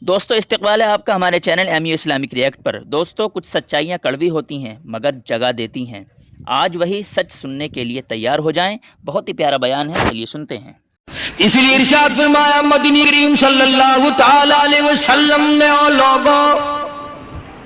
دوستو استقبال ہے آپ کا ہمارے channel M U Islamic react پر۔ دوستو کچھ سچائیاں کڑوی ہوتی ہیں مگر جگہ دیتی ہیں۔ آج وہی سچ سننے کے لیے تیار ہو جائیں۔ بہت ہی پیارا بیان ہے، چلیے سنتے ہیں۔ اس لیے ارشاد فرمایا مدنی کریم صلی اللہ تعالی علیہ وسلم نے، او لوگوں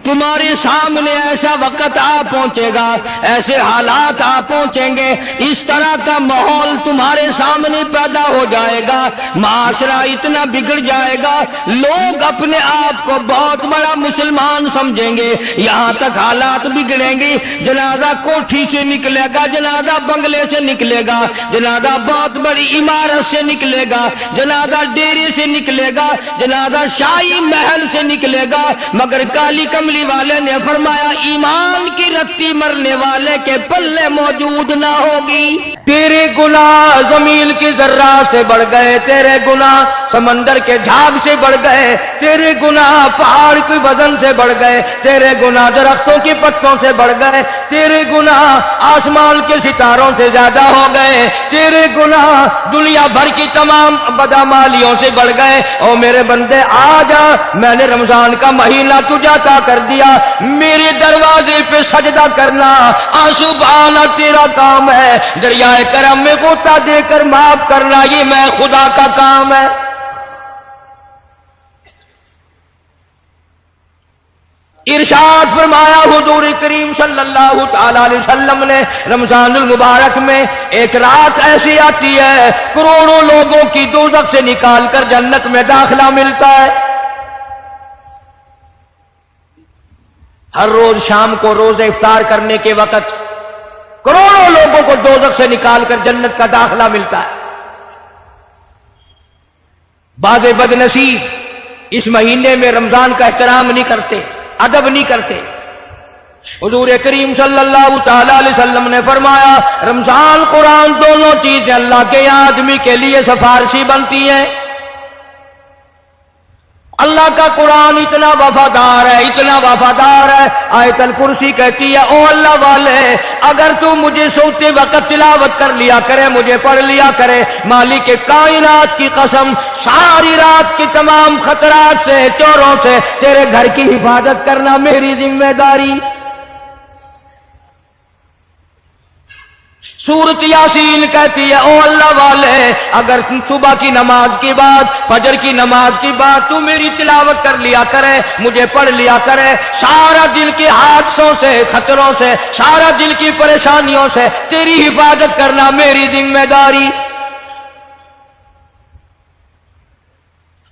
تمہارے سامنے ایسا وقت آ پہنچے گا، ایسے حالات آ پہنچیں گے، اس طرح کا ماحول تمہارے سامنے پیدا ہو جائے گا، معاشرہ اتنا بگڑ جائے گا، لوگ اپنے آپ کو بہت بڑا مسلمان سمجھیں گے، یہاں تک حالات بگڑیں گے، جنازہ کوٹھی سے نکلے گا، جنازہ بنگلے سے نکلے گا، جنازہ بہت بڑی عمارت سے نکلے گا، جنازہ ڈیرے سے نکلے گا، جنازہ شاہی محل سے نکلے گا، مگر کالی کملی والے نے فرمایا ایمان کی رتی مرنے والے کے پلے موجود نہ ہوگی۔ تیرے گناہ زمین کی ذرہ سے بڑھ گئے، تیرے گناہ سمندر کے جھاگ سے بڑھ گئے، تیرے گناہ پہاڑ کی وزن سے بڑھ گئے، تیرے گناہ درختوں کی پتوں سے بڑھ گئے، تیرے گناہ آسمان کے ستاروں سے زیادہ ہو گئے، تیرے گناہ دنیا بھر کی تمام بدعمالیوں سے بڑھ گئے۔ او میرے بندے آ جا، میں نے رمضان کا مہینہ تجھے عطا کر دیا، میرے دروازے پہ سجدہ کرنا، آنسو بہانا تیرا کام ہے، دریائے کرم میں غوطہ دے کر معاف کرنا یہ میں خدا کا کام ہے۔ ارشاد فرمایا حضور کریم صلی اللہ تعالی علیہ وسلم نے، رمضان المبارک میں ایک رات ایسی آتی ہے کروڑوں لوگوں کی دوزخ سے نکال کر جنت میں داخلہ ملتا ہے۔ ہر روز شام کو روزہ افطار کرنے کے وقت کروڑوں لوگوں کو دوزخ سے نکال کر جنت کا داخلہ ملتا ہے۔ بعض بد نصیب اس مہینے میں رمضان کا احترام نہیں کرتے، ادب نہیں کرتے۔ حضور کریم صلی اللہ تعالی علیہ وسلم نے فرمایا رمضان قرآن دونوں چیزیں اللہ کے آدمی کے لیے سفارشی بنتی ہیں۔ اللہ کا قرآن اتنا وفادار ہے، اتنا وفادار ہے، آیت الکرسی کہتی ہے او اللہ والے اگر تو مجھے سوتے وقت تلاوت کر لیا کرے، مجھے پڑھ لیا کرے، مالک کائنات کی قسم ساری رات کی تمام خطرات سے، چوروں سے تیرے گھر کی حفاظت کرنا میری ذمہ داری۔ سورۃ یاسین کہتی ہے او اللہ والے اگر تم صبح کی نماز کے بعد، فجر کی نماز کے بعد تو میری تلاوت کر لیا کرے، مجھے پڑھ لیا کرے، سارا دل کے حادثوں سے، خطروں سے، سارا دل کی پریشانیوں سے تیری حفاظت کرنا میری ذمہ داری۔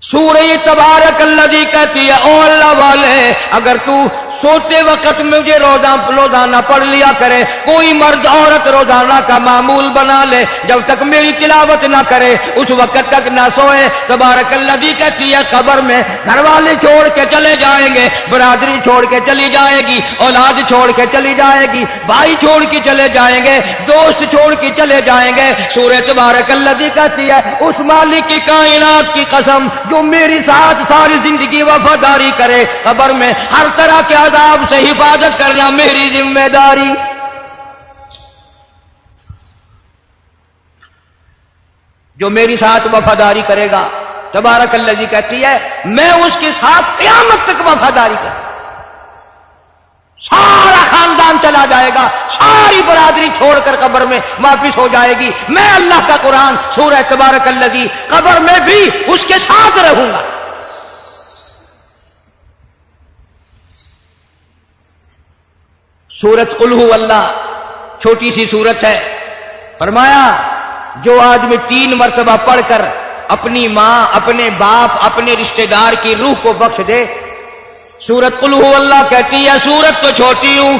سورہ تبارک الذی کہتی ہے او اللہ والے اگر تو سوتے وقت مجھے روزانہ پڑھ لیا کرے، کوئی مرد عورت روزانہ کا معمول بنا لے، جب تک میری تلاوت نہ کرے اس وقت تک نہ سوئے۔ تبارک الذی کہتی ہے قبر میں گھر والے چھوڑ کے چلے جائیں گے، برادری چھوڑ کے چلی جائے گی، اولاد چھوڑ کے چلی جائے گی، بھائی چھوڑ کے چلے جائیں گے، دوست چھوڑ کے چلے جائیں گے۔ سورہ تبارک الذی کہتی ہے اس مالک کی کائنات کی قسم جو میری ساتھ ساری زندگی وفاداری کرے، قبر میں ہر طرح کے عذاب سے حفاظت کرنا میری ذمہ داری۔ جو میری ساتھ وفاداری کرے گا تبارک الذی کہتی ہے میں اس کے ساتھ قیامت تک وفاداری کروں، سارا خاندان چلا جائے گا، ساری برادری چھوڑ کر قبر میں واپس ہو جائے گی، میں اللہ کا قرآن سورہ تبارک الذی قبر میں بھی اس کے ساتھ رہوں گا۔ سورۃ قل ھو اللہ چھوٹی سی سورت ہے، فرمایا جو آدمی 3 مرتبہ پڑھ کر اپنی ماں، اپنے باپ، اپنے رشتہ دار کی روح کو بخش دے، سورۃ قل ھو اللہ کہتی ہے سورت تو چھوٹی ہوں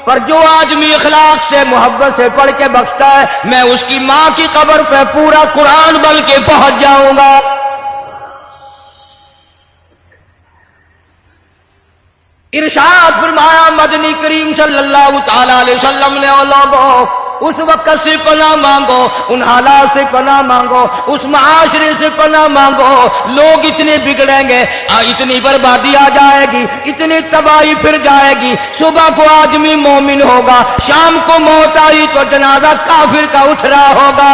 پر جو آدمی اخلاق سے محبت سے پڑھ کے بخشتا ہے میں اس کی ماں کی قبر پہ پورا قرآن بل کے پہنچ جاؤں گا۔ ارشاد فرمایا مدنی کریم صلی اللہ تعالی علیہ وسلم نے او لوگوں اس وقت سے پناہ مانگو، ان حالات سے پناہ مانگو، اس معاشرے سے پناہ مانگو، لوگ اتنے بگڑیں گے، اتنی بربادی آ جائے گی، اتنی تباہی پھر جائے گی، صبح کو آدمی مومن ہوگا، شام کو موت آئی تو جنازہ کافر کا اٹھ رہا ہوگا۔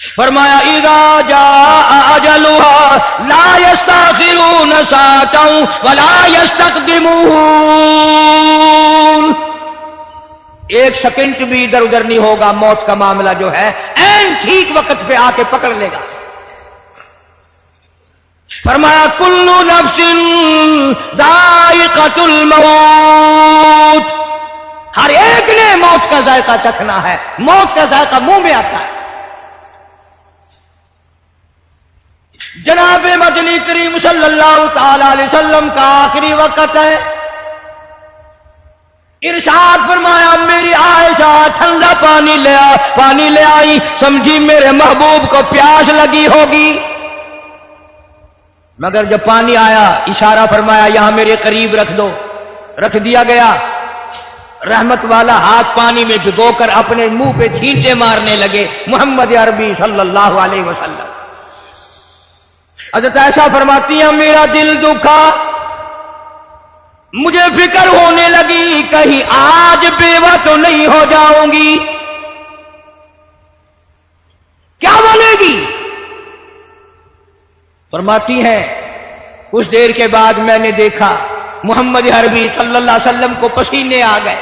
فرمایا اذا جاء اجلها لا يستاخرون ساعة ولا يستقدمون، ایک سیکنڈ بھی ادھر ادھر نہیں ہوگا، موت کا معاملہ جو ہے عین ٹھیک وقت پہ آ کے پکڑ لے گا۔ فرمایا کل نفس ذائقۃ الموت، ہر ایک نے موت کا ذائقہ چکھنا ہے، موت کا ذائقہ منہ میں آتا ہے۔ جناب مدنی کریم صلی اللہ تعالی علیہ وسلم کا آخری وقت ہے، ارشاد فرمایا میری عائشہ ٹھنڈا پانی لے آئی، سمجھی میرے محبوب کو پیاس لگی ہوگی، مگر جب پانی آیا اشارہ فرمایا یہاں میرے قریب رکھ دو، رکھ دیا گیا۔ رحمت والا ہاتھ پانی میں ڈبو کر اپنے منہ پہ چھینٹے مارنے لگے محمد عربی صلی اللہ علیہ وسلم۔ حضرت عائشہ فرماتی ہیں میرا دل دکھا، مجھے فکر ہونے لگی کہیں آج بیوہ تو نہیں ہو جاؤں گی، کیا بنے گی؟ فرماتی ہیں کچھ دیر کے بعد میں نے دیکھا محمد عربی صلی اللہ علیہ وسلم کو پسینے آ گئے۔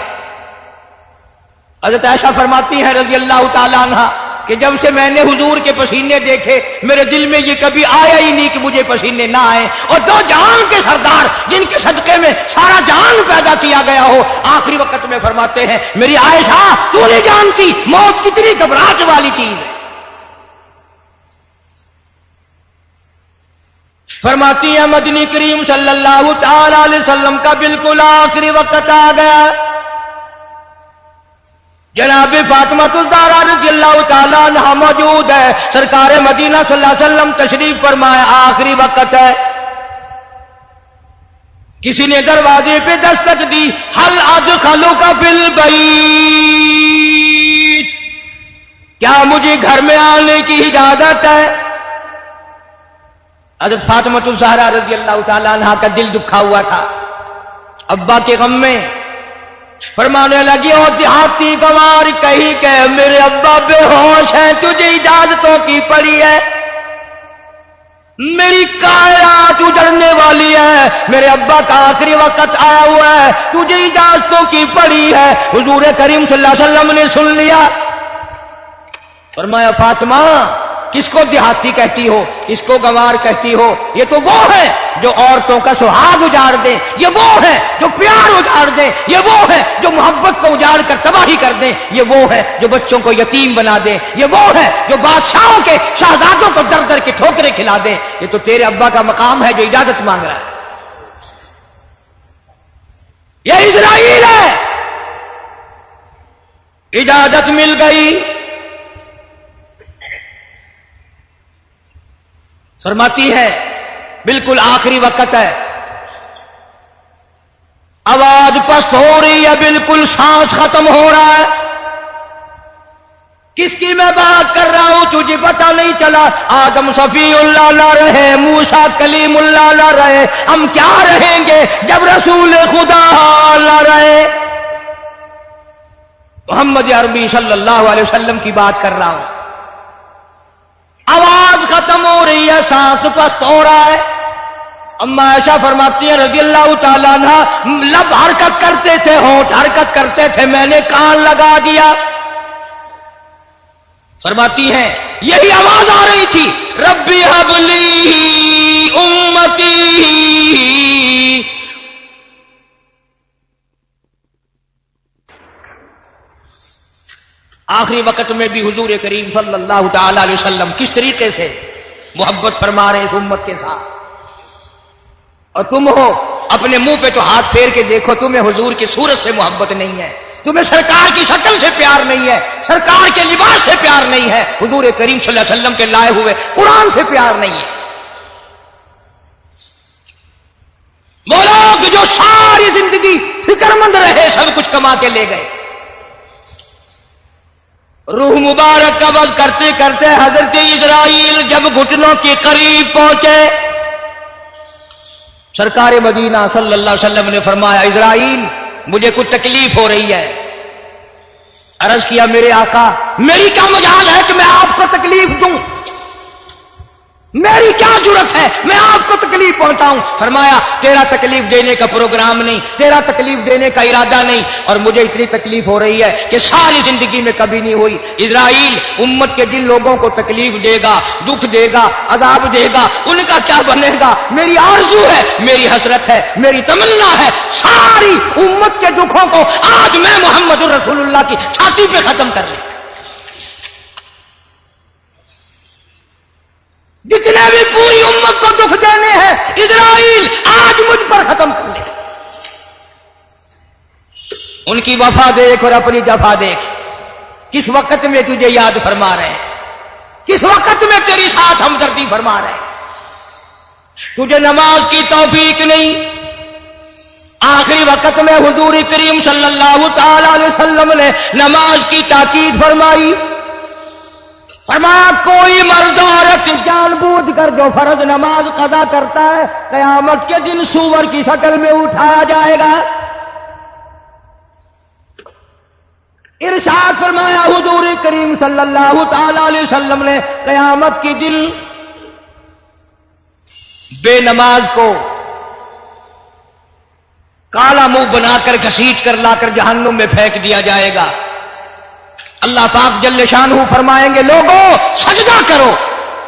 حضرت عائشہ فرماتی ہیں رضی اللہ تعالی عنہ کہ جب سے میں نے حضور کے پسینے دیکھے میرے دل میں یہ کبھی آیا ہی نہیں کہ مجھے پسینے نہ آئے، اور دو جہان کے سردار جن کے صدقے میں سارا جہان پیدا کیا گیا ہو، آخری وقت میں فرماتے ہیں میری عائشہ تو نہیں جانتی موت کتنی گھبراہٹ والی چیز ہے۔ فرماتی ہیں مدنی کریم صلی اللہ تعالی علیہ وسلم کا بالکل آخری وقت آ گیا، جناب فاطمہ الزہرا رضی اللہ تعالیٰ عنہا موجود ہے، سرکار مدینہ صلی اللہ علیہ وسلم تشریف فرمایا، آخری وقت ہے۔ کسی نے دروازے پہ دستک دی، حل ادخلک فی البیت، کیا مجھے گھر میں آنے کی اجازت ہے؟ حضرت فاطمہ الزہرا رضی اللہ تعالیٰ عنہا کا دل دکھا ہوا تھا ابا کے غم میں، فرمانے لگی اور دیہاتی گوار کہی کہ میرے ابا بے ہوش ہیں، تجھے اجازتوں کی پڑی ہے، میری کائنات اجڑنے والی ہے، میرے ابا کا آخری وقت آیا ہوا ہے، تجھے اجازتوں کی پڑی ہے۔ حضور کریم صلی اللہ علیہ وسلم نے سن لیا، فرمایا فاطمہ کس کو دیہاتی کہتی ہو، کس کو گوار کہتی ہو؟ یہ تو وہ ہے جو عورتوں کا سہاگ اجاڑ دیں، یہ وہ ہے جو پیار اجاڑ دیں، یہ وہ ہے جو محبت کو اجاڑ کر تباہی کر دیں، یہ وہ ہے جو بچوں کو یتیم بنا دیں، یہ وہ ہے جو بادشاہوں کے شہزادوں کو در در کے ٹھوکریں کھلا دیں۔ یہ تو تیرے ابا کا مقام ہے جو اجازت مانگ رہا ہے، یہ اسرائیل ہے۔ اجازت مل گئی، فرماتی ہے بالکل آخری وقت ہے، آواز پست ہو رہی ہے، بالکل سانس ختم ہو رہا ہے، کس کی میں بات کر رہا ہوں تجھے پتہ نہیں چلا؟ آدم صفی اللہ نہ رہے، موسیٰ کلیم اللہ نہ رہے، ہم کیا رہیں گے جب رسول خدا نہ رہے؟ محمد عربی صلی اللہ علیہ وسلم کی بات کر رہا ہوں، آواز ختم ہو رہی ہے، سانس پست ہو رہا ہے۔ اما عائشہ فرماتی ہیں رضی اللہ تعالیٰ عنہ لب حرکت کرتے تھے، ہونٹ حرکت کرتے تھے، میں نے کان لگا دیا۔ فرماتی ہیں یہی آواز آ رہی تھی، ربی ہب لی امتی، آخری وقت میں بھی حضور کریم صلی اللہ تعالی علیہ وسلم کس طریقے سے محبت فرما رہے ہیں اس امت کے ساتھ، اور تم ہو اپنے منہ پہ تو ہاتھ پھیر کے دیکھو، تمہیں حضور کی صورت سے محبت نہیں ہے، تمہیں سرکار کی شکل سے پیار نہیں ہے، سرکار کے لباس سے پیار نہیں ہے، حضور کریم صلی اللہ علیہ وسلم کے لائے ہوئے قرآن سے پیار نہیں ہے۔ وہ لوگ جو ساری زندگی فکر مند رہے، سب کچھ کما کے لے گئے، روح مبارک قبض کرتے کرتے حضرت اسرائیل جب گھٹنوں کے قریب پہنچے، سرکار مدینہ صلی اللہ علیہ وسلم نے فرمایا اسرائیل مجھے کچھ تکلیف ہو رہی ہے۔ عرض کیا میرے آقا میری کیا مجال ہے کہ میں آپ کو تکلیف دوں، میری کیا جرت ہے میں آپ کو تکلیف پہنچاؤں؟ فرمایا تیرا تکلیف دینے کا پروگرام نہیں، تیرا تکلیف دینے کا ارادہ نہیں، اور مجھے اتنی تکلیف ہو رہی ہے کہ ساری زندگی میں کبھی نہیں ہوئی۔ اسرائیل امت کے جن لوگوں کو تکلیف دے گا، دکھ دے گا، عذاب دے گا، ان کا کیا بنے گا؟ میری آرزو ہے، میری حسرت ہے، میری تمنا ہے ساری امت کے دکھوں کو آج میں محمد رسول اللہ کی چھاتی پہ ختم کر لوں۔ جتنے بھی پوری امت کو دکھ دینے ہیں اسرائیل آج مجھ پر ختم کر لے۔ ان کی وفا دیکھ اور اپنی جفا دیکھ، کس وقت میں تجھے یاد فرما رہے ہیں، کس وقت میں تیری ساتھ ہمدردی فرما رہے ہیں۔ تجھے نماز کی توفیق نہیں، آخری وقت میں حضور کریم صلی اللہ تعالی علیہ وسلم نے نماز کی تاکید فرمائی، فرمایا کوئی مرد عورت جان بوجھ کر جو فرض نماز قضا کرتا ہے قیامت کے دن سور کی شکل میں اٹھایا جائے گا۔ ارشاد فرمایا حضور کریم صلی اللہ تعالی علیہ وسلم نے قیامت کے دن بے نماز کو کالا منہ بنا کر گھسیٹ کر لا کر جہنم میں پھینک دیا جائے گا۔ اللہ پاک جل شانہ فرمائیں گے لوگوں سجدہ کرو،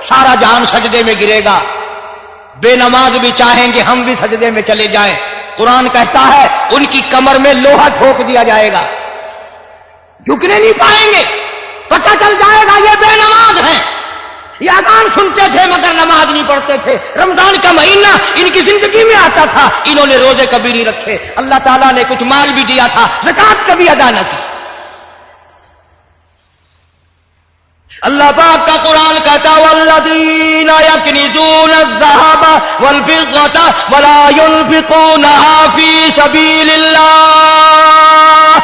سارا جان سجدے میں گرے گا۔ بے نماز بھی چاہیں گے ہم بھی سجدے میں چلے جائیں، قرآن کہتا ہے ان کی کمر میں لوہا ٹھوک دیا جائے گا، جھکنے نہیں پائیں گے، پتہ چل جائے گا یہ بے نماز ہیں، یہ اذان سنتے تھے مگر نماز نہیں پڑھتے تھے، رمضان کا مہینہ ان کی زندگی میں آتا تھا انہوں نے روزے کبھی نہیں رکھے، اللہ تعالیٰ نے کچھ مال بھی دیا تھا زکوٰۃ کبھی ادا نہ کی۔ اللہ پاک کا قرآن کہتا والذین یکنزون الذہب والفضة ولا ينفقونها فی سبیل اللہ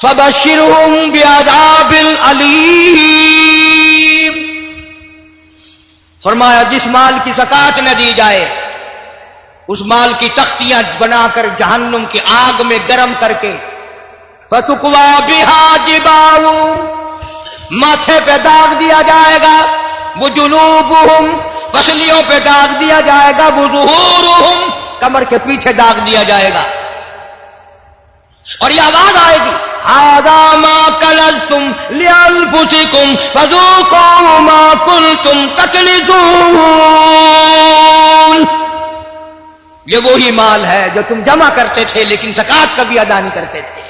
فبشرهم بعذاب علیم۔ فرمایا جس مال کی زکوٰۃ نہ دی جائے اس مال کی تختیاں بنا کر جہنم کی آگ میں گرم کر کے فتقوی بها جباہهم ماتھے پہ داغ دیا جائے گا، وہ جنوبہم پسلیوں پہ داغ دیا جائے گا، وہ ظہورہم کمر کے پیچھے داغ دیا جائے گا، اور یہ آواز آئے گی ھذا ما کنزتم لانفسکم فذوقوا ما کنتم تکنزون۔ یہ وہی مال ہے جو تم جمع کرتے تھے لیکن زکوٰۃ کبھی ادا نہیں کرتے تھے۔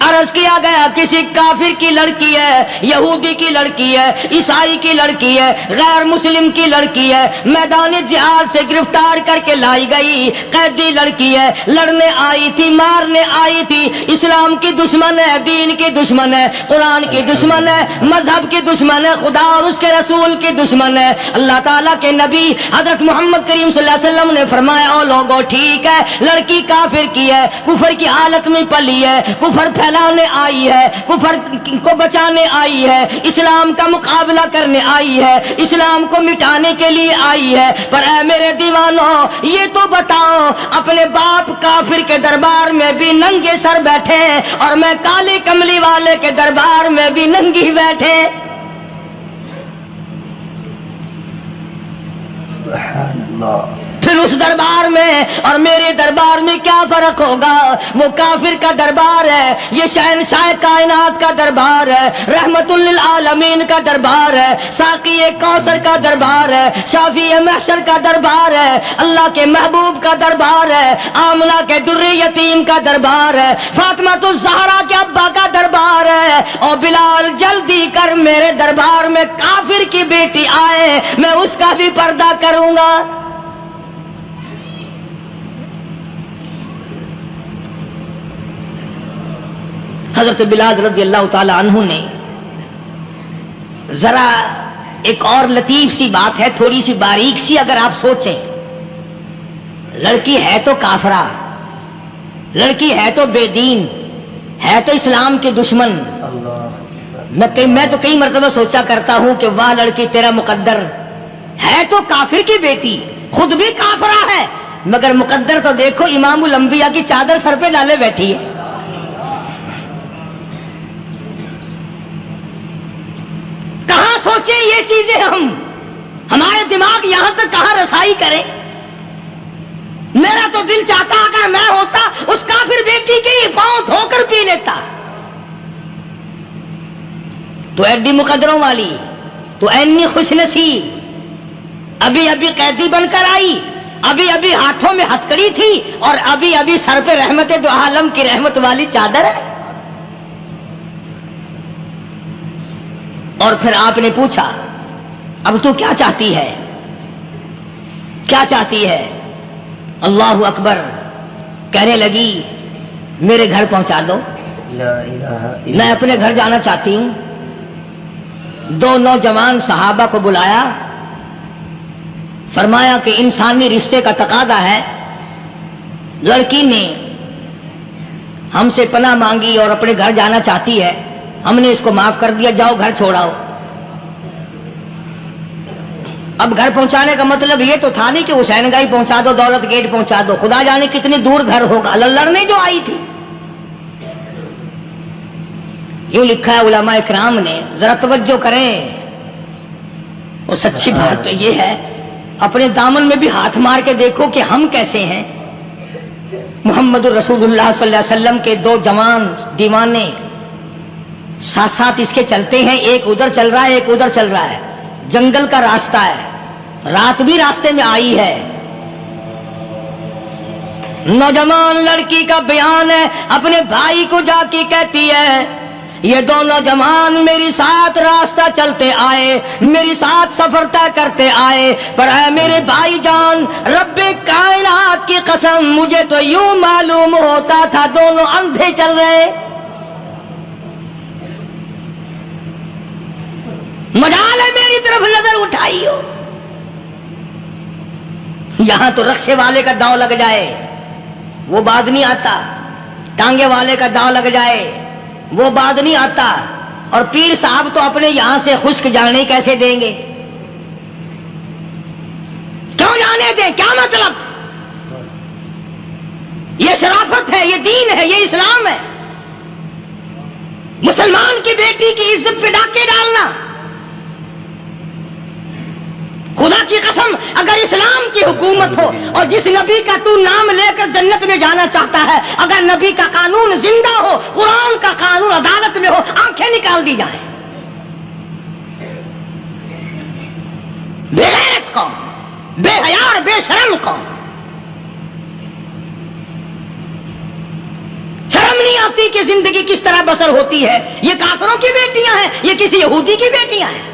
عرض کیا گیا کسی کافر کی لڑکی ہے، یہودی کی لڑکی ہے، عیسائی کی لڑکی ہے، غیر مسلم کی لڑکی ہے، میدان جہاد سے گرفتار کر کے لائی گئی، قیدی لڑکی ہے، لڑنے آئی تھی، مارنے آئی تھی، اسلام کی دشمن ہے، دین کی دشمن ہے، قرآن کی دشمن ہے، مذہب کی دشمن ہے، خدا اور اس کے رسول کی دشمن ہے۔ اللہ تعالیٰ کے نبی حضرت محمد کریم صلی اللہ علیہ وسلم نے فرمایا او لوگوں ٹھیک ہے لڑکی کافر کی ہے، کفر کی حالت میں پلی ہے، کفر پھیلانے آئی ہے، کفر کو بچانے آئی ہے، اسلام کا مقابلہ کرنے آئی ہے، اسلام کو مٹانے کے لیے آئی ہے، پر اے میرے دیوانوں یہ تو بتاؤ اپنے باپ کافر کے دربار میں بھی ننگے سر بیٹھے اور میں کالی کملی والے کے دربار میں بھی ننگی بیٹھے۔ سبحان اللہ۔ پھر اس دربار میں اور میرے دربار میں کیا فرق ہوگا؟ وہ کافر کا دربار ہے، یہ شہنشاہ کائنات کا دربار ہے، رحمت للعالمین کا دربار ہے، ساقی کوثر کا دربار ہے، شافی محشر کا دربار ہے، اللہ کے محبوب کا دربار ہے، آمنہ کے در یتیم کا دربار ہے، فاطمہ الزہرا کے ابا کا دربار ہے۔ اور بلال جلدی کر میرے دربار میں کافر کی بیٹی آئے میں اس کا بھی پردہ کروں گا۔ حضرت بلال رضی اللہ تعالی عنہ نے ذرا ایک اور لطیف سی بات ہے، تھوڑی سی باریک سی، اگر آپ سوچیں لڑکی ہے تو کافرہ، لڑکی ہے تو بے دین، ہے تو اسلام کے دشمن۔ میں تو کئی مرتبہ سوچا کرتا ہوں کہ واہ لڑکی تیرا مقدر، ہے تو کافر کی بیٹی، خود بھی کافرہ ہے، مگر مقدر تو دیکھو امام الانبیاء کی چادر سر پہ ڈالے بیٹھی ہے۔ یہ چیزیں ہمارے دماغ یہاں تک کہاں رسائی کریں؟ میرا تو دل چاہتا اگر میں ہوتا اس کافر بیٹی کی پاؤں دھو کر پی لیتا. تو ایڈی مقدروں والی، تو اینی خوش نصیب، ابھی ابھی قیدی بن کر آئی، ابھی ابھی ہاتھوں میں ہتکڑی تھی، اور ابھی ابھی سر پہ رحمت دو عالم کی رحمت والی چادر ہے. اور پھر آپ نے پوچھا اب تو کیا چاہتی ہے؟ کیا چاہتی ہے؟ اللہ اکبر. کہنے لگی میرے گھر پہنچا دو، لا الہ الا میں اپنے گھر جانا چاہتی ہوں. دو نوجوان صحابہ کو بلایا، فرمایا کہ انسانی رشتے کا تقاضا ہے، لڑکی نے ہم سے پناہ مانگی اور اپنے گھر جانا چاہتی ہے، ہم نے اس کو معاف کر دیا، جاؤ گھر چھوڑاؤ. اب گھر پہنچانے کا مطلب یہ تو تھا نہیں کہ حسین گائی پہنچا دو، دولت گیٹ پہنچا دو، خدا جانے کتنی دور گھر ہوگا، لڑنے جو آئی تھی. یوں لکھا ہے علماء اکرام نے، ذرا توجہ کریں. اور سچی بات تو یہ ہے، اپنے دامن میں بھی ہاتھ مار کے دیکھو کہ ہم کیسے ہیں. محمد الرسول اللہ صلی اللہ علیہ وسلم کے دو جوان دیوانے ساتھ ساتھ اس کے چلتے ہیں، ایک ادھر چل رہا ہے ایک ادھر چل رہا ہے. جنگل کا راستہ ہے، رات بھی راستے میں آئی ہے. نوجوان لڑکی کا بیان ہے، اپنے بھائی کو جا کے کہتی ہے یہ دونوں جوان میری ساتھ راستہ چلتے آئے، میری ساتھ سفر طے کرتے آئے، پر اے میرے بھائی جان، رب کائنات کی قسم مجھے تو یوں معلوم ہوتا تھا دونوں اندھے چل رہے. مجال ہے میری طرف نظر اٹھائی ہو. یہاں تو رکشے والے کا داؤ لگ جائے وہ بعد نہیں آتا، ٹانگے والے کا داؤ لگ جائے وہ بعد نہیں آتا، اور پیر صاحب تو اپنے یہاں سے خشک جانے کیسے دیں گے؟ کیوں جانے دیں؟ کیا مطلب؟ یہ شرافت ہے، یہ دین ہے، یہ اسلام ہے. مسلمان کی بیٹی کی عزت پہ ڈاکے ڈالنا، خدا کی قسم اگر اسلام کی حکومت ہو اور جس نبی کا تو نام لے کر جنت میں جانا چاہتا ہے، اگر نبی کا قانون زندہ ہو، قرآن کا قانون عدالت میں ہو، آنکھیں نکال دی جائیں. بے غیرت قوم، بے حیا بے شرم قوم. شرم نہیں آتی کہ زندگی کس طرح بسر ہوتی ہے. یہ کافروں کی بیٹیاں ہیں، یہ کسی یہودی کی بیٹیاں ہیں.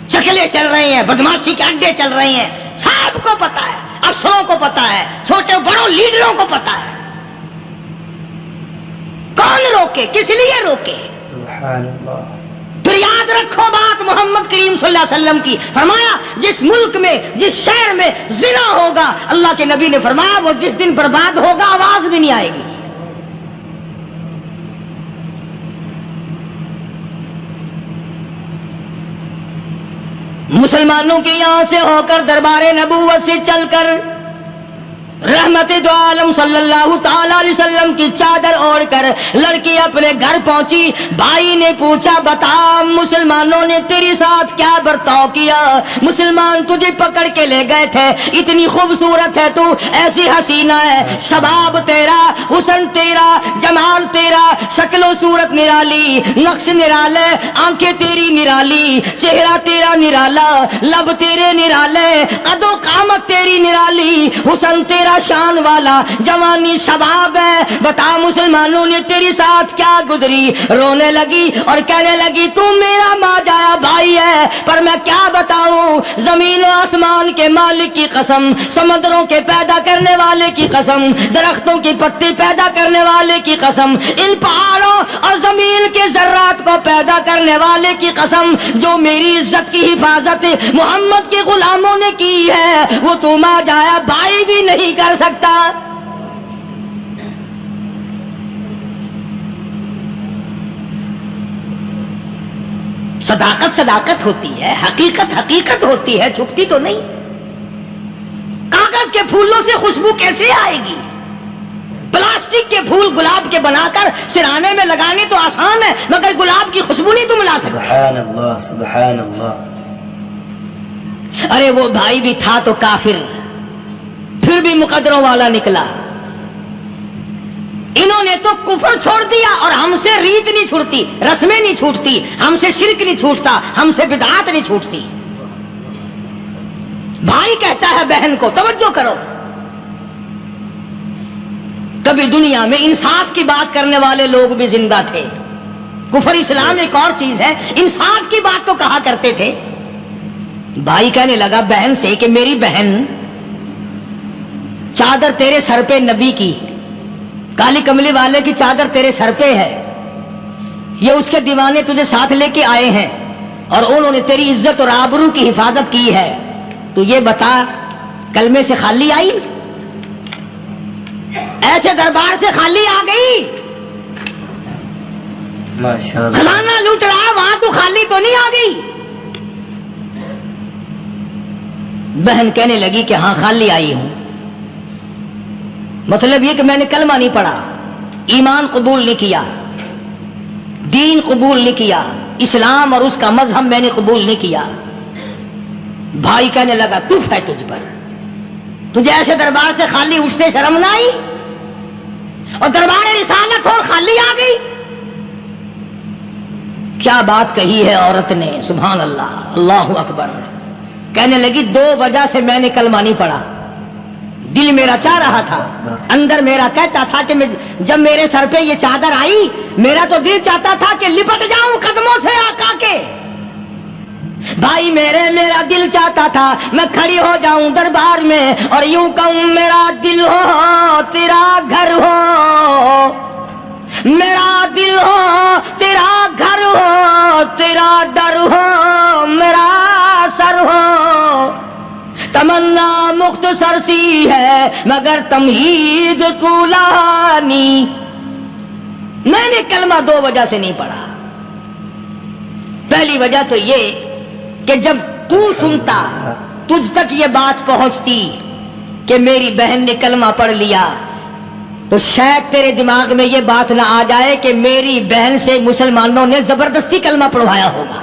چکلے چل رہے ہیں، بدماشی کے اڈے چل رہے ہیں، سب کو پتا ہے، افسروں کو پتا ہے، چھوٹے بڑوں لیڈروں کو پتا ہے. کون روکے؟ کس لیے روکے؟ سبحان اللہ. پھر یاد رکھو بات محمد کریم صلی اللہ علیہ وسلم کی، فرمایا جس ملک میں جس شہر میں زنا ہوگا، اللہ کے نبی نے فرمایا وہ جس دن برباد ہوگا آواز بھی نہیں آئے گی. مسلمانوں کے یہاں سے ہو کر دربار نبوت سے چل کر رحمت دو عالم صلی اللہ تعالی علیہ وسلم کی چادر اوڑھ کر لڑکی اپنے گھر پہنچی. بھائی نے پوچھا بتا مسلمانوں نے تیرے ساتھ کیا برتاؤ کیا؟ مسلمان تجھے پکڑ کے لے گئے تھے، اتنی خوبصورت ہے تو، ایسی حسینہ ہے، شباب تیرا، حسن تیرا، جمال تیرا، شکل و صورت نرالی، نقش نرالے، آنکھیں تیری نرالی، چہرہ تیرا نرالا، لب تیرے نرالے، قد و قامت تیری نرالی، حسن تیرا شان والا، جوانی شباب ہے، بتا مسلمانوں نے تیری ساتھ کیا گزری؟ رونے لگی اور کہنے لگی تو میرا ماجایا بھائی ہے، پر میں کیا بتاؤں، زمین و آسمان کے مالک کی قسم، سمندروں کے پیدا کرنے والے کی قسم، درختوں کی پتی پیدا کرنے والے کی قسم، ان پہاڑوں اور زمین کے ذرات کو پیدا کرنے والے کی قسم، جو میری عزت کی حفاظت محمد کے غلاموں نے کی ہے، وہ تو ماجایا بھائی بھی نہیں کر سکتا. صداقت صداقت ہوتی ہے، حقیقت حقیقت ہوتی ہے، چھپتی تو نہیں. کاغذ کے پھولوں سے خوشبو کیسے آئے گی؟ پلاسٹک کے پھول گلاب کے بنا کر سرانے میں لگانے تو آسان ہے، مگر گلاب کی خوشبو نہیں تم لا سکتے۔ سبحان اللہ سبحان اللہ۔ ارے وہ بھائی بھی تھا تو کافر، پھر بھی مقدروں والا نکلا۔ انہوں نے تو کفر چھوڑ دیا، اور ہم سے ریت نہیں چھوٹتی، رسمیں نہیں چھوٹتی، ہم سے شرک نہیں چھوٹتا، ہم سے بدعات نہیں چھوٹتی۔ بھائی کہتا ہے بہن کو، توجہ کرو، کبھی دنیا میں انصاف کی بات کرنے والے لوگ بھی زندہ تھے۔ کفر اسلام ایک اور چیز ہے، انصاف کی بات تو کہا کرتے تھے۔ بھائی کہنے لگا بہن سے کہ میری بہن، چادر تیرے سر پہ نبی کی، کالی کملی والے کی چادر تیرے سر پہ ہے، یہ اس کے دیوانے تجھے ساتھ لے کے آئے ہیں اور انہوں نے تیری عزت اور آبرو کی حفاظت کی ہے، تو یہ بتا کلمے سے خالی آئی؟ ایسے دربار سے خالی آ گئی؟ ماشاء اللہ۔ خزانہ لوٹ رہا وہاں تو خالی تو نہیں آ گئی؟ بہن کہنے لگی کہ ہاں خالی آئی ہوں، مطلب یہ کہ میں نے کلمہ نہیں پڑھا، ایمان قبول نہیں کیا، دین قبول نہیں کیا، اسلام اور اس کا مذہب میں نے قبول نہیں کیا۔ بھائی کہنے لگا تف ہے تجھ پر، تجھے ایسے دربار سے خالی اٹھتے شرم نہ آئی؟ اور دربار رسالت اور خالی آ گئی؟ کیا بات کہی ہے عورت نے، سبحان اللہ، اللہ اکبر۔ کہنے لگی 2 وجہ سے میں نے کلمہ نہیں پڑھا، دل میرا چاہ رہا تھا، اندر میرا کہتا تھا کہ جب میرے سر پہ یہ چادر آئی، میرا تو دل چاہتا تھا کہ لپٹ جاؤں قدموں سے آقا کے۔ بھائی میرا دل چاہتا تھا میں کھڑی ہو جاؤں دربار میں اور یوں کہوں میرا دل ہو تیرا گھر ہو، میرا دل ہو تیرا گھر ہو، تیرا در ہو میرا سر ہو۔ تمنا مختصر سی ہے مگر تمہید کولانی۔ میں نے کلمہ 2 وجہ سے نہیں پڑھا۔ پہلی وجہ تو یہ کہ جب تو سنتا، تجھ تک یہ بات پہنچتی کہ میری بہن نے کلمہ پڑھ لیا، تو شاید تیرے دماغ میں یہ بات نہ آ جائے کہ میری بہن سے مسلمانوں نے زبردستی کلمہ پڑھوایا ہوگا،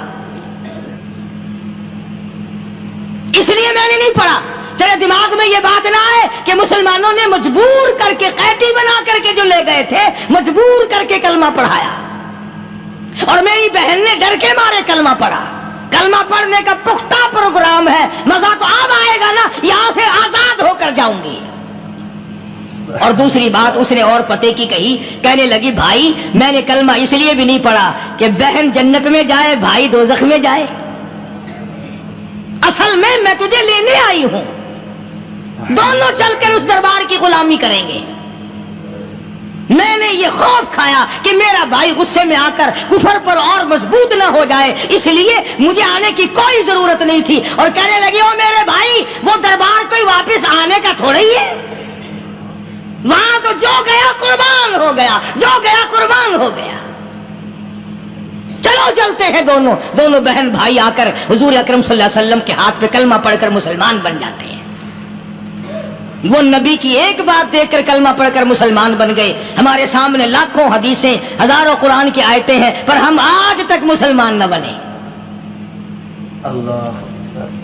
اس لیے میں نے نہیں پڑھا۔ تیرے دماغ میں یہ بات نہ آئے کہ مسلمانوں نے مجبور کر کے، قیدی بنا کر کے جو لے گئے تھے، مجبور کر کے کلمہ پڑھایا، اور میری بہن نے ڈر کے مارے کلمہ پڑھا۔ کلمہ پڑھنے کا پختہ پروگرام ہے، مزہ تو اب آئے گا نا، یہاں سے آزاد ہو کر جاؤں گی۔ اور دوسری بات اس نے اور پتے کی کہی، کہنے لگی بھائی میں نے کلمہ اس لیے بھی نہیں پڑھا کہ بہن جنت میں جائے بھائی دوزخ میں جائے، اصل میں تجھے لینے آئی ہوں، دونوں چل کر اس دربار کی غلامی کریں گے۔ میں نے یہ خوف کھایا کہ میرا بھائی غصے میں آ کر کفر پر اور مضبوط نہ ہو جائے، اس لیے مجھے آنے کی کوئی ضرورت نہیں تھی۔ اور کہنے لگی او میرے بھائی، وہ دربار کوئی واپس آنے کا تھوڑا ہی ہے، وہاں تو جو گیا قربان ہو گیا، جو گیا قربان ہو گیا۔ چلو چلتے ہیں دونوں بہن بھائی آ کر حضور اکرم صلی اللہ علیہ وسلم کے ہاتھ پہ کلمہ پڑھ کر مسلمان بن جاتے ہیں۔ وہ نبی کی ایک بات دیکھ کر کلمہ پڑھ کر مسلمان بن گئے۔ ہمارے سامنے لاکھوں حدیثیں، ہزاروں قرآن کی آیتیں ہیں، پر ہم آج تک مسلمان نہ بنے۔ اللہ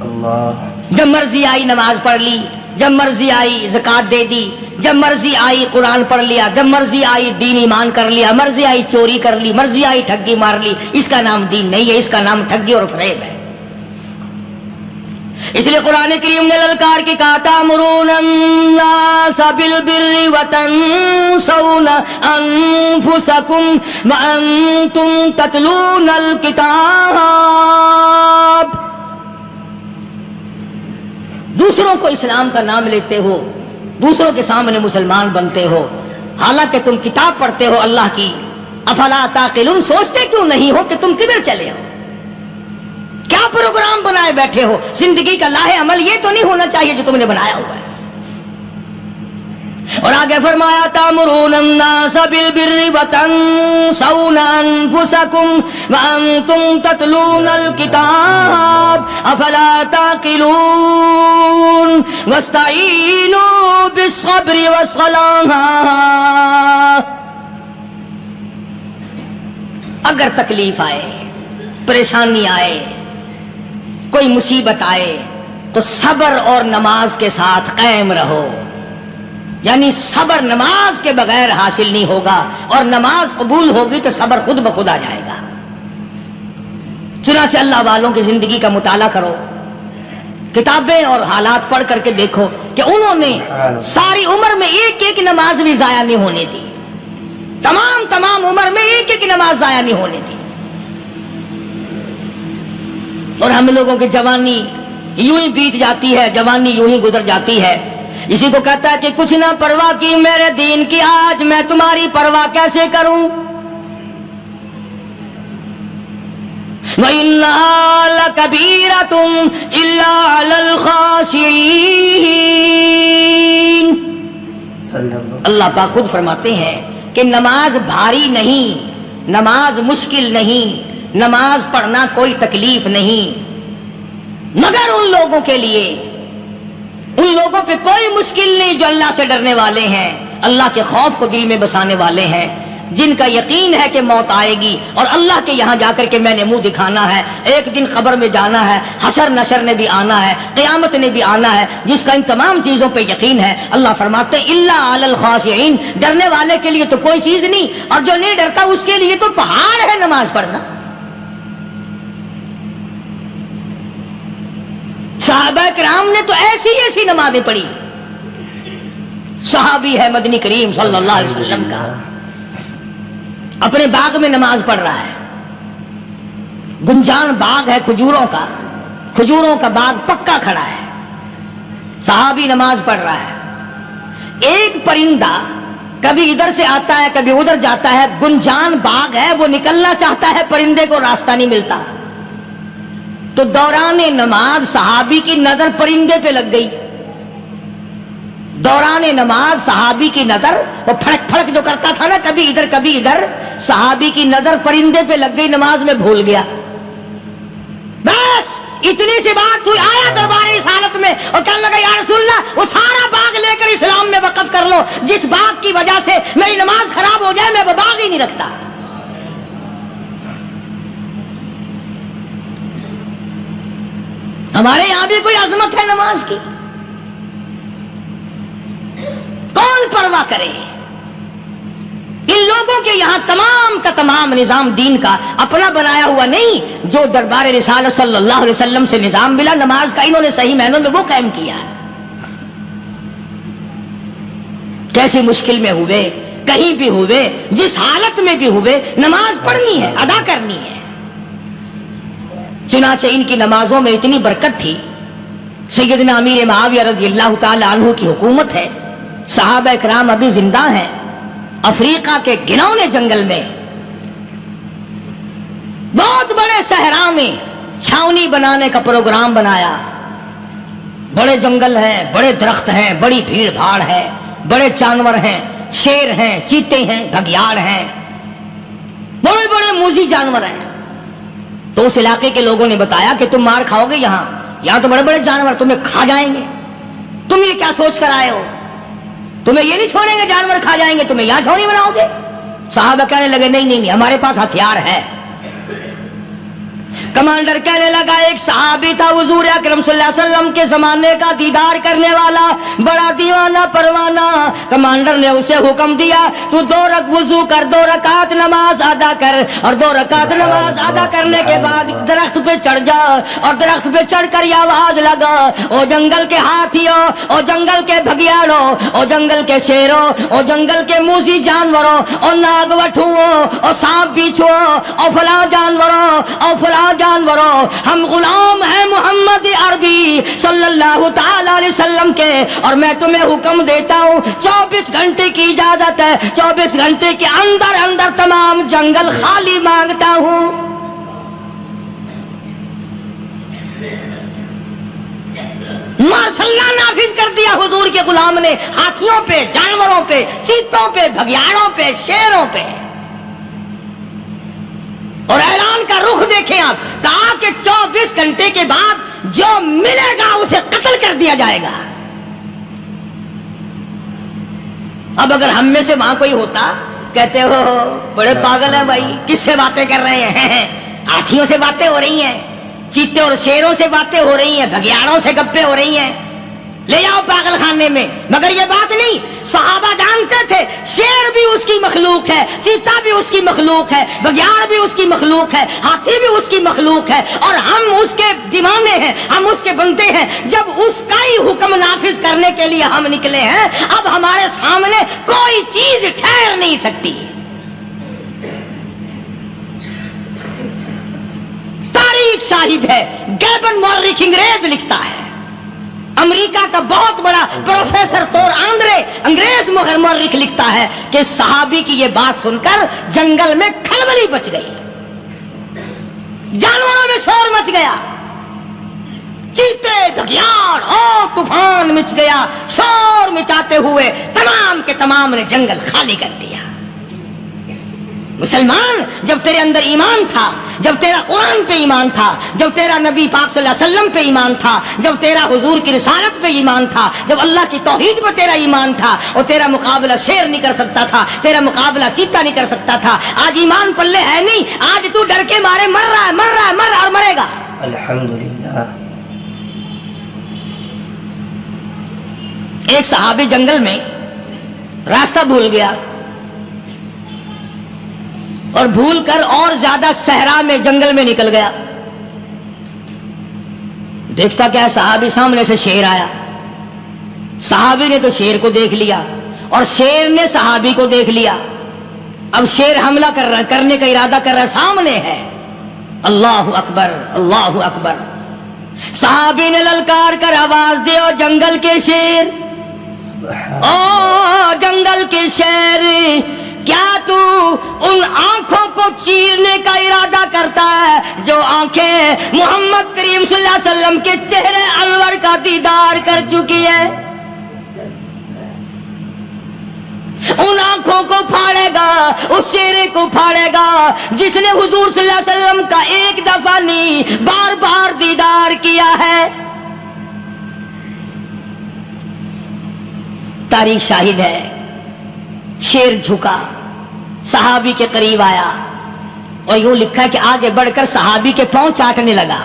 اللہ۔ جب مرضی آئی نماز پڑھ لی، جب مرضی آئی زکات دے دی، جب مرضی آئی قرآن پڑھ لیا، جب مرضی آئی دین ایمان کر لیا، مرضی آئی چوری کر لی، مرضی آئی ٹھگی مار لی۔ اس کا نام دین نہیں ہے، اس کا نام ٹھگی اور فریب ہے۔ اس لیے قرآن کریم نے للکار کی کہا تأمرون الناس بالبر وتنسون انفسکم وانتم تتلون الکتاب۔ دوسروں کو اسلام کا نام لیتے ہو، دوسروں کے سامنے مسلمان بنتے ہو، حالانکہ تم کتاب پڑھتے ہو اللہ کی۔ افلا تعقلون، سوچتے کیوں نہیں ہو کہ تم کدھر چلے ہو؟ کیا پروگرام بنائے بیٹھے ہو؟ زندگی کا لاہ عمل یہ تو نہیں ہونا چاہیے جو تم نے بنایا ہوا ہے۔ اور آگے فرمایا تأمرون الناس بالبر وتنسون انفسکم وانتم تتلون الکتاب افلا تعقلون واستعینوا بالصبر والصلاح. اگر تکلیف آئے، پریشانی آئے، کوئی مصیبت آئے تو صبر اور نماز کے ساتھ قائم رہو. یعنی صبر نماز کے بغیر حاصل نہیں ہوگا، اور نماز قبول ہوگی تو صبر خود بخود آ جائے گا. چنانچہ اللہ والوں کی زندگی کا مطالعہ کرو، کتابیں اور حالات پڑھ کر کے دیکھو کہ انہوں نے ساری عمر میں ایک ایک نماز بھی ضائع نہیں ہونے دی. تمام عمر میں ایک ایک نماز ضائع نہیں ہونے دی. اور ہم لوگوں کی جوانی یوں ہی بیت جاتی ہے، جوانی یوں ہی گزر جاتی ہے. اسی کو کہتا ہے کہ کچھ نہ پرواہ کی میرے دین کی، آج میں تمہاری پرواہ کیسے کروں. وَإِنَّهَا لَكَبِيرَةٌ إِلَّا عَلَى الْخَاشِعِينَ. اللہ پاک خود فرماتے ہیں کہ نماز بھاری نہیں، نماز مشکل نہیں، نماز پڑھنا کوئی تکلیف نہیں، مگر ان لوگوں کے لیے، ان لوگوں پہ کوئی مشکل نہیں جو اللہ سے ڈرنے والے ہیں، اللہ کے خوف کو دل میں بسانے والے ہیں، جن کا یقین ہے کہ موت آئے گی اور اللہ کے یہاں جا کر کے میں نے منہ دکھانا ہے، ایک دن قبر میں جانا ہے، حشر نشر نے بھی آنا ہے، قیامت نے بھی آنا ہے، جس کا ان تمام چیزوں پہ یقین ہے. اللہ فرماتے ہیں الا علی الخاشعین، ڈرنے والے کے لیے تو کوئی چیز نہیں، اور جو نہیں ڈرتا اس کے لیے تو پہاڑ ہے نماز پڑھنا. صحابہ کرام نے تو ایسی نمازیں پڑھی. صحابی ہے مدنی کریم صلی اللہ علیہ وسلم کا، اپنے باغ میں نماز پڑھ رہا ہے. گنجان باغ ہے کھجوروں کا باغ پکا کھڑا ہے. صحابی نماز پڑھ رہا ہے. ایک پرندہ کبھی ادھر سے آتا ہے کبھی ادھر جاتا ہے. گنجان باغ ہے، وہ نکلنا چاہتا ہے، پرندے کو راستہ نہیں ملتا. تو دوران نماز صحابی کی نظر پرندے پہ لگ گئی. دوران نماز صحابی کی نظر، وہ پھڑک پھڑک جو کرتا تھا نا کبھی ادھر، صحابی کی نظر پرندے پہ لگ گئی، نماز میں بھول گیا. بس اتنی سی بات ہوئی، آیا دربار رسالت میں اور کہنے لگا یا رسول اللہ وہ سارا باغ لے کر اسلام میں وقف کر لو، جس باغ کی وجہ سے میری نماز خراب ہو جائے میں وہ باغ ہی نہیں رکھتا. ہمارے یہاں بھی کوئی عظمت ہے نماز کی، کون پرواہ کرے. ان لوگوں کے یہاں تمام کا تمام نظام دین کا اپنا بنایا ہوا نہیں، جو دربار رسالت صلی اللہ علیہ وسلم سے نظام ملا نماز کا، انہوں نے صحیح معنوں میں وہ قائم کیا ہے. کیسی مشکل میں ہوئے، کہیں بھی ہوئے، جس حالت میں بھی ہوئے، نماز پڑھنی ہے، ادا کرنی ہے. چنانچہ ان کی نمازوں میں اتنی برکت تھی. سیدنا امیر معاویہ رضی اللہ تعالی عنہ کی حکومت ہے، صحابہ کرام ابھی زندہ ہیں. افریقہ کے گھنونے جنگل میں بہت بڑے صحرا میں چھاونی بنانے کا پروگرام بنایا. بڑے جنگل ہیں، بڑے درخت ہیں، بڑی بھیڑ بھاڑ ہے، بڑے جانور ہیں، شیر ہیں، چیتے ہیں، گھگیاڑ ہیں، بڑے بڑے موذی جانور ہیں. تو اس علاقے کے لوگوں نے بتایا کہ تم مار کھاؤ گے، یہاں تو بڑے بڑے جانور تمہیں کھا جائیں گے. تم یہ کیا سوچ کر آئے ہو؟ تمہیں یہ نہیں چھوڑیں گے، جانور کھا جائیں گے، تمہیں یہاں چھوڑی بناؤ گے؟ صحابہ کہنے لگے نہیں، ہمارے پاس ہتھیار ہے. کمانڈر کہنے لگا، ایک صحابی تھا حضور اکرم صلی اللہ علیہ وسلم کے زمانے کا دیدار کرنے والا، بڑا دیوانہ پروانہ. کمانڈر نے اسے حکم دیا تو 2 رکعت وضو کر، 2 رکعت نماز ادا کر، اور 2 رکعت نماز ادا کرنے کے بعد درخت پہ چڑھ جا، اور درخت پہ چڑھ کر یہ آواز لگا، او جنگل کے ہاتھیوں، او جنگل کے بھگیاڑوں، او جنگل کے شیروں، او جنگل کے موذی جانوروں، او ناگ وٹھوؤں، او سانپ بیچھوں، او فلاں جانوروں، او فلاں جانوروں، ہم غلام ہیں محمد عربی صلی اللہ تعالی علیہ وسلم کے، اور میں تمہیں حکم دیتا ہوں 24 گھنٹے کی اجازت ہے، 24 گھنٹے کے اندر تمام جنگل خالی مانگتا ہوں. ماشاء اللہ نافذ کر دیا حضور کے غلام نے، ہاتھیوں پہ، جانوروں پہ، چیتوں پہ، بھگیاڑوں پہ، شیروں پہ. اور اعلان کا رخ دیکھیں آپ، کہا کہ 24 گھنٹے کے بعد جو ملے گا اسے قتل کر دیا جائے گا. اب اگر ہم میں سے وہاں کوئی ہوتا، کہتے ہو بڑے پاگل ہیں بھائی، کس سے باتیں کر رہے ہیں؟ ہاتھیوں سے باتیں ہو رہی ہیں، چیتے اور شیروں سے باتیں ہو رہی ہیں، بھگیاڑوں سے گپیں ہو رہی ہیں، لے جاؤ پاگل خانے میں۔ مگر یہ بات نہیں، صحابہ جانتے تھے شیر بھی اس کی مخلوق ہے، چیتا بھی اس کی مخلوق ہے، بگیاڑ بھی اس کی مخلوق ہے، ہاتھی بھی اس کی مخلوق ہے، اور ہم اس کے دیوانے ہیں، ہم اس کے بندے ہیں۔ جب اس کا ہی حکم نافذ کرنے کے لیے ہم نکلے ہیں، اب ہمارے سامنے کوئی چیز ٹھہر نہیں سکتی۔ تاریخ شاہد ہے، گیبن مورخ انگریز لکھتا ہے، امریکہ کا بہت بڑا پروفیسر تور آندرے انگریز مورخ لکھتا ہے کہ صحابی کی یہ بات سن کر جنگل میں کھلبلی بچ گئی، جانوروں میں شور مچ گیا، چیتے بھگیاڑ اور طوفان مچ گیا، شور مچاتے ہوئے تمام کے تمام نے جنگل خالی کر دیا۔ مسلمان، جب تیرے اندر ایمان تھا، جب تیرا قرآن پہ ایمان تھا، جب تیرا نبی پاک صلی اللہ علیہ وسلم پہ ایمان تھا، جب تیرا حضور کی رسالت پہ ایمان تھا، جب اللہ کی توحید پہ تیرا ایمان تھا، اور تیرا مقابلہ شیر نہیں کر سکتا تھا، تیرا مقابلہ چیتا نہیں کر سکتا تھا۔ آج ایمان پلے ہے نہیں، آج تو ڈر کے مارے مر رہا ہے، مر رہا ہے، مر رہا اور مرے گا۔ الحمدللہ۔ ایک صحابی جنگل میں راستہ بھول گیا، اور بھول کر اور زیادہ صحرا میں جنگل میں نکل گیا۔ دیکھتا کیا، صحابی سامنے سے شیر آیا، صحابی نے تو شیر کو دیکھ لیا اور شیر نے صحابی کو دیکھ لیا۔ اب شیر حملہ کرنے کا ارادہ کر رہا، سامنے ہے۔ اللہ اکبر، اللہ اکبر۔ صحابی نے للکار کر آواز دی، او جنگل کے شیر، او جنگل کے شیر، کیا تو ان آنکھوں کو چیرنے کا ارادہ کرتا ہے جو آنکھیں محمد کریم صلی اللہ علیہ وسلم کے چہرے انور کا دیدار کر چکی ہے؟ ان آنکھوں کو پھاڑے گا، اس چہرے کو پھاڑے گا جس نے حضور صلی اللہ علیہ وسلم کا ایک دفعہ نہیں بار بار دیدار کیا ہے۔ تاریخ شاہد ہے، شیر جھکا، صحابی کے قریب آیا، اور یوں لکھا کہ آگے بڑھ کر صحابی کے پاؤں چاٹنے لگا،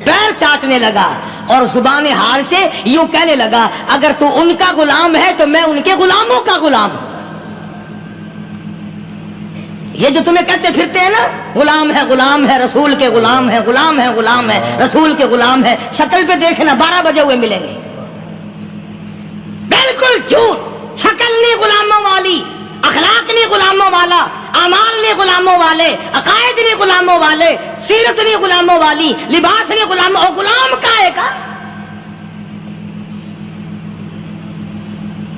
پیر چاٹنے لگا، اور زبان حال سے یوں کہنے لگا، اگر تو ان کا غلام ہے تو میں ان کے غلاموں کا غلام ہوں۔ یہ جو تمہیں کہتے پھرتے ہیں نا، غلام ہے، رسول کے غلام ہے، غلام ہے، رسول کے غلام ہے، شکل پہ دیکھنا 12 بجے ہوئے ملیں گے۔ بالکل جھوٹ، شکل نہیں غلاموں والی، اخلاق نہیں غلاموں والا، اعمال نہیں غلاموں والے، عقائد نہیں غلاموں والے، سیرت نہیں غلاموں والی، لباس نہیں غلاموں، اور غلام کائے کا؟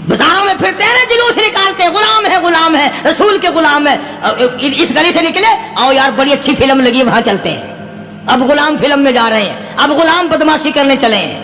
بازاروں میں پھرتے ہیں نا، جلوس نکالتے ہیں، غلام ہے، رسول کے غلام ہے۔ اس گلی سے نکلے، آؤ یار بڑی اچھی فلم لگی، وہاں چلتے ہیں۔ اب غلام فلم میں جا رہے ہیں، اب غلام بدماشی کرنے چلے ہیں۔